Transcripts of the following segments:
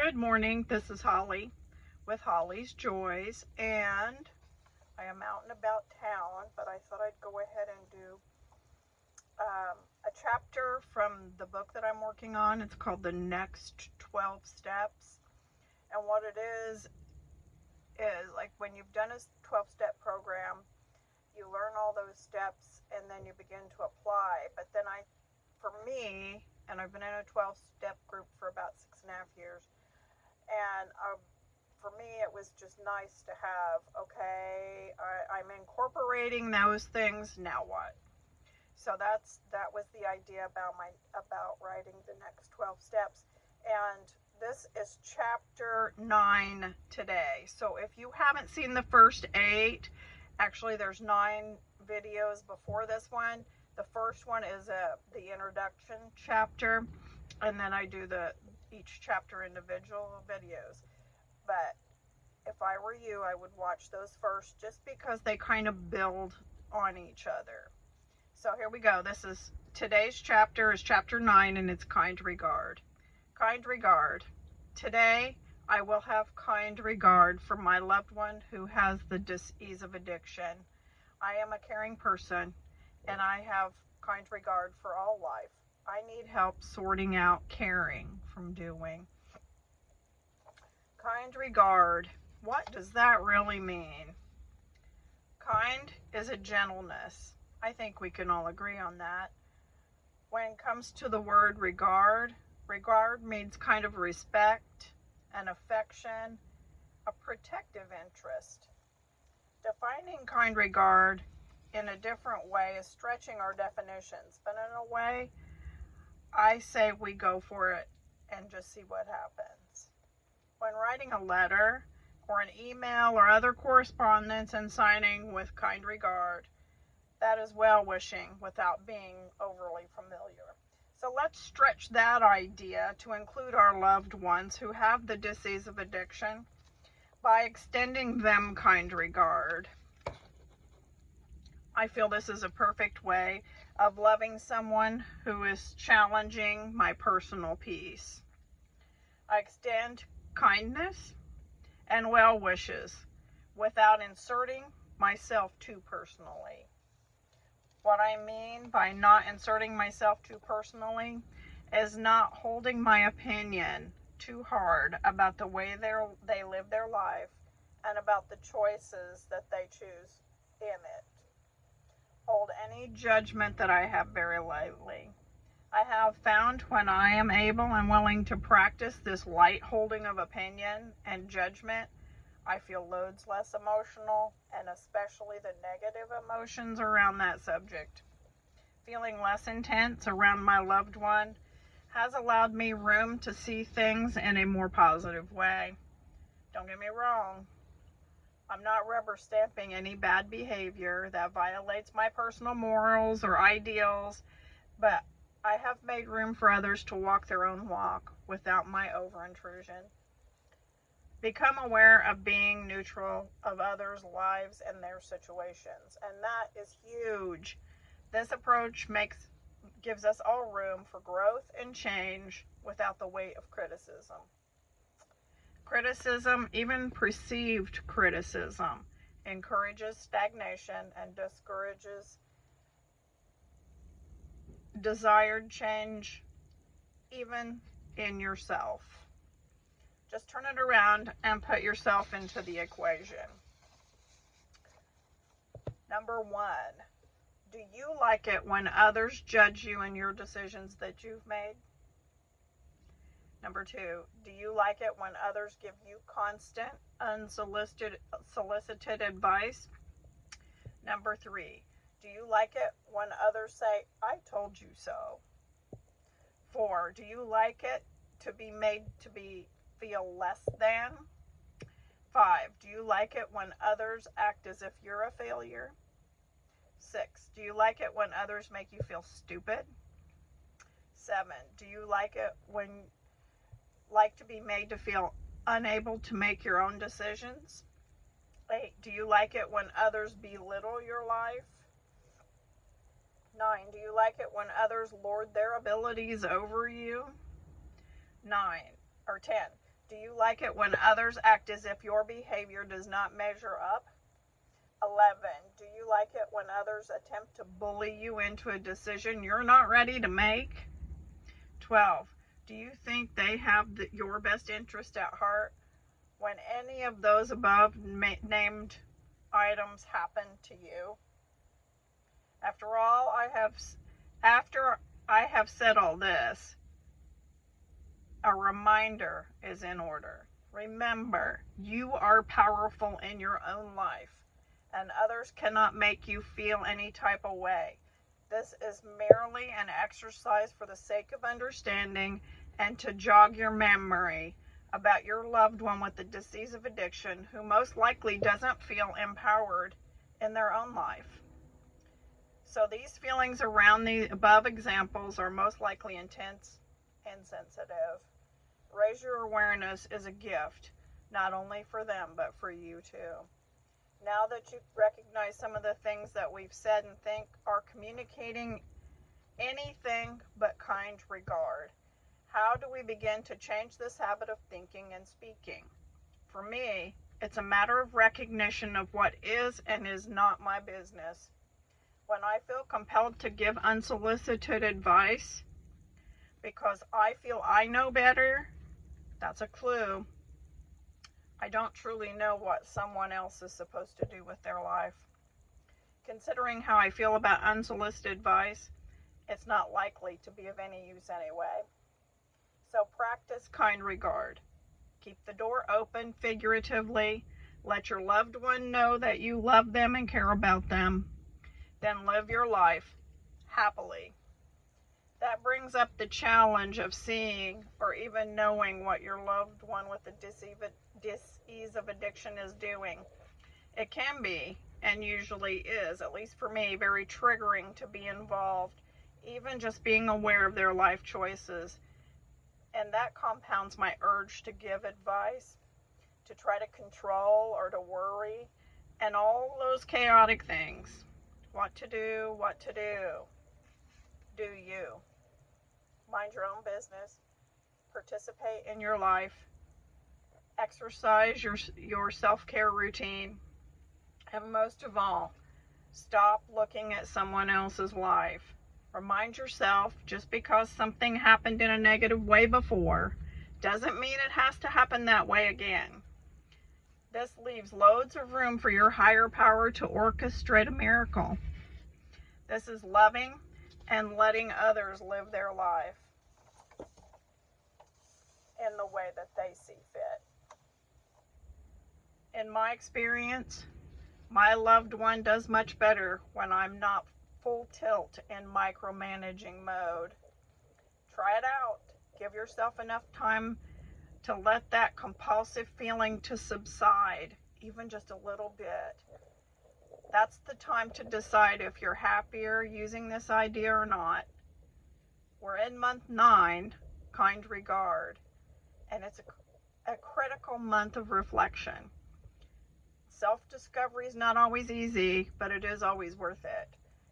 Good morning. This is Holly with Holly's Joys, and I am out and about town, but I thought I'd go ahead and do a chapter from the book that I'm working on. It's called The Next 12 Steps, and what it is like when you've done a 12-step program, you learn all those steps and then you begin to apply. But then for me, and I've been in a 12-step group for about 6.5 years, and for me it was just nice to have, okay, I'm incorporating those things, now what? So that was the idea about writing the next 12 steps. And this is chapter 9 today. So if you haven't seen the first 8, actually there's 9 videos before this one. The first one is the introduction chapter, and then I do each chapter individual videos. But if I were you, I would watch those first, just because they kind of build on each other. So here we go. Today's chapter is chapter 9, and it's kind regard. Kind regard. Today, I will have kind regard for my loved one who has the disease of addiction. I am a caring person, and I have kind regard for all life. I need help sorting out caring from doing. Kind regard. What does that really mean? Kind is a gentleness. I think we can all agree on that. When it comes to the word regard, regard means kind of respect, an affection, a protective interest. Defining kind regard in a different way is stretching our definitions, but in a way, I say we go for it and just see what happens. When writing a letter or an email or other correspondence and signing with kind regard, that is well-wishing without being overly familiar. So let's stretch that idea to include our loved ones who have the disease of addiction by extending them kind regard. I feel this is a perfect way of loving someone who is challenging my personal peace. I extend kindness and well wishes without inserting myself too personally. What I mean by not inserting myself too personally is not holding my opinion too hard about the way they live their life and about the choices that they choose in it. Hold any judgment that I have very lightly. I have found when I am able and willing to practice this light holding of opinion and judgment, I feel loads less emotional, and especially the negative emotions around that subject. Feeling less intense around my loved one has allowed me room to see things in a more positive way. Don't get me wrong. I'm not rubber stamping any bad behavior that violates my personal morals or ideals, but I have made room for others to walk their own walk without my over-intrusion. Become aware of being neutral of others' lives and their situations, and that is huge. This approach gives us all room for growth and change without the weight of criticism. Criticism, even perceived criticism, encourages stagnation and discourages desired change, even in yourself. Just turn it around and put yourself into the equation. Number 1, do you like it when others judge you and your decisions that you've made? Number 2, do you like it when others give you constant, unsolicited advice? Number 3, do you like it when others say, I told you so? 4, do you like it to be made to feel less than? 5, do you like it when others act as if you're a failure? 6, do you like it when others make you feel stupid? 7, do you like to be made to feel unable to make your own decisions? 8, do you like it when others belittle your life? 9, do you like it when others lord their abilities over you? 10, Do you like it when others act as if your behavior does not measure up? 11. Do you like it when others attempt to bully you into a decision you're not ready to make? 12. Do you think they have your best interest at heart when any of those above named items happen to you? After I have said all this, a reminder is in order. Remember, you are powerful in your own life, and others cannot make you feel any type of way. This is merely an exercise for the sake of understanding and to jog your memory about your loved one with the disease of addiction who most likely doesn't feel empowered in their own life. So these feelings around the above examples are most likely intense and sensitive. Raise your awareness is a gift, not only for them, but for you too. Now that you recognize some of the things that we've said and think are communicating anything but kind regard, how do we begin to change this habit of thinking and speaking? For me, it's a matter of recognition of what is and is not my business. When I feel compelled to give unsolicited advice because I feel I know better, that's a clue. I don't truly know what someone else is supposed to do with their life. Considering how I feel about unsolicited advice, it's not likely to be of any use anyway. So practice kind regard. Keep the door open figuratively. Let your loved one know that you love them and care about them. Then live your life happily. That brings up the challenge of seeing or even knowing what your loved one with the disease of addiction is doing. It can be, and usually is, at least for me, very triggering to be involved, even just being aware of their life choices. And that compounds my urge to give advice, to try to control or to worry, and all those chaotic things. What to do, what to do. Do you. Mind your own business. Participate in your life. Exercise your self-care routine. And most of all, stop looking at someone else's life. Remind yourself, just because something happened in a negative way before, doesn't mean it has to happen that way again. This leaves loads of room for your higher power to orchestrate a miracle. This is loving and letting others live their life in the way that they see fit. In my experience, my loved one does much better when I'm not full tilt in micromanaging mode. Try it out. Give yourself enough time to let that compulsive feeling to subside, even just a little bit. That's the time to decide if you're happier using this idea or not. We're in month 9, kind regard, and it's a critical month of reflection. Self-discovery is not always easy, but it is always worth it.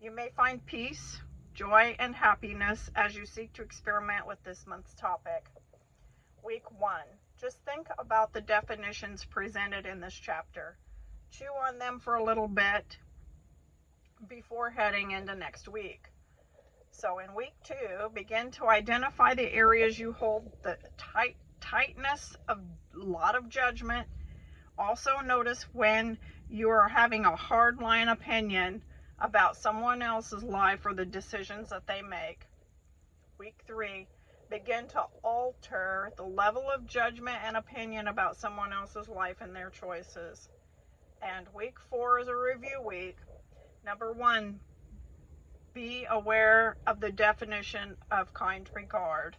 You may find peace, joy, and happiness as you seek to experiment with this month's topic. Week 1. Just think about the definitions presented in this chapter. Chew on them for a little bit before heading into next week. So in week 2, begin to identify the areas you hold the tightness of a lot of judgment. Also notice when you are having a hard line opinion about someone else's life or the decisions that they make. Week 3, begin to alter the level of judgment and opinion about someone else's life and their choices. And week 4 is a review week. Number 1, be aware of the definition of kind regard.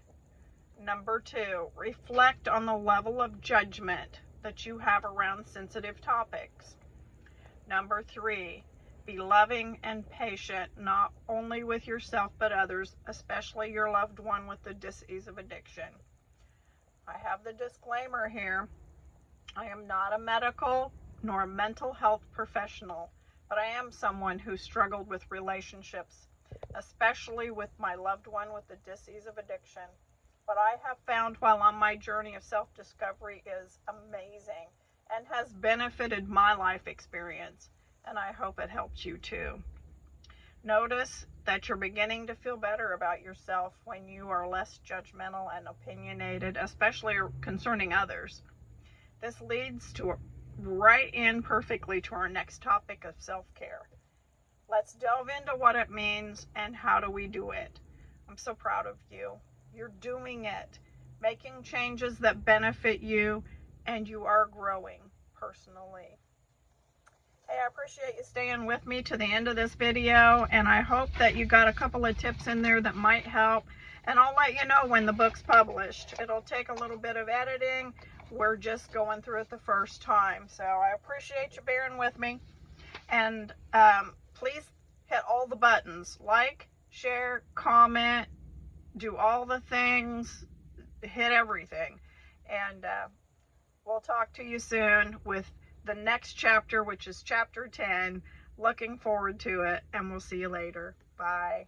Number 2, reflect on the level of judgment that you have around sensitive topics. Number 3, be loving and patient, not only with yourself but others, especially your loved one with the disease of addiction. I have the disclaimer here. I am not a medical nor a mental health professional, but I am someone who struggled with relationships, especially with my loved one with the disease of addiction. what I have found while on my journey of self-discovery is amazing and has benefited my life experience, and I hope it helps you too. Notice that you're beginning to feel better about yourself when you are less judgmental and opinionated, especially concerning others. This leads to right in perfectly to our next topic of self-care. Let's delve into what it means and how do we do it. I'm so proud of you. You're doing it, making changes that benefit you, and you are growing personally. Hey, I appreciate you staying with me to the end of this video, and I hope that you got a couple of tips in there that might help. And I'll let you know when the book's published. It'll take a little bit of editing. We're just going through it the first time. So I appreciate you bearing with me. And please hit all the buttons. Like, share, comment, do all the things. Hit everything. And we'll talk to you soon with the next chapter, which is chapter 10. Looking forward to it, and we'll see you later. Bye.